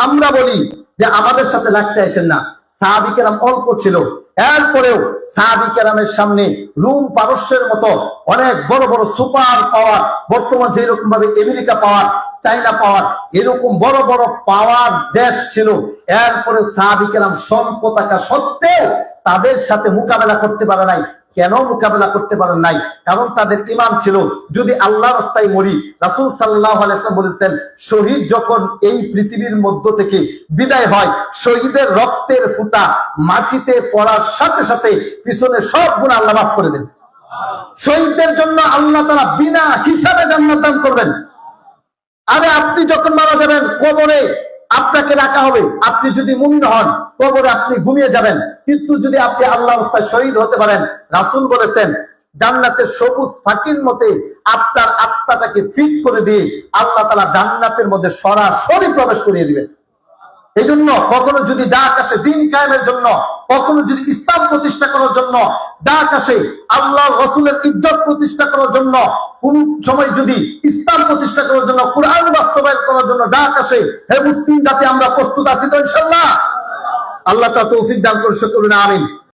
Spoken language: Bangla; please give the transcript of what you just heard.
আমরা বলি যে আমাদের সাথে লাগতে আসেন না। সাহাবী কেরাম অল্প ছিল, এরপরেও সাহাবী কেরামের সামনে রোম পারস্যের মতো অনেক বড় বড় সুপার পাওয়ার, বর্তমান যেরকম ভাবে আমেরিকা পাওয়ার, চাইনা পাওয়ার, এরকম বড় বড় পাওয়ার দেশ ছিল, এরপরে সাহাবী কেরাম স্বল্প টাকা সত্ত্বেও তাদের সাথে মোকাবেলা করতে পারে নাই। কেন মোকাবেলা করতে পারেন নাই? কারণ তাদের ঈমান ছিল যদি আল্লাহর রাস্তায় মরি। রাসূল সাল্লাল্লাহু আলাইহি ওয়াসাল্লাম বলেছেন, শহীদ যখন এই পৃথিবীর মধ্য থেকে বিদায় হয়, শহীদের রক্তের ফোঁটা মাটিতে পড়ার সাথে সাথে পিছনে সব গুনাহ আল্লাহ মাফ করে দেন। শহীদদের জন্য আল্লাহ তাআলা বিনা হিসাবে জান্নাত দান করবেন। আরে আপনি যখন মারা যাবেন, কবরে আপনাকে রাখা হবে। আপনি যদি মুমিন হন, কবরে আপনি ঘুমিয়ে যাবেন, কিন্তু যদি আপনি আল্লাহর রাস্তায় শহীদ হতে পারেন, রাসূল বলেছেন জান্নাতের সবুজ ফাঁকির মতে আপনার আত্মাটাকে ফিট করে দিয়ে আল্লাহ তাআলা জান্নাতের মধ্যে সরাসরি প্রবেশ করিয়ে দিবেন। এই জন্য কখনো যদি ডাক আসে দিন কায়েমের জন্য, কখনো যদি ইসলাম প্রতিষ্ঠা করার জন্য ডাক আসে, আল্লাহ রাসূলের ইজ্জত প্রতিষ্ঠা করার জন্য, কোন সময় যদি ইসলাম প্রতিষ্ঠা করার জন্য, কুরআন বাস্তবায়ন করার জন্য ডাক আসে, হে মুসলিম জাতি আমরা প্রস্তুত আছি তো ইনশাআল্লাহ? আল্লাহ তাআলা তৌফিক দান করুন, আমিন।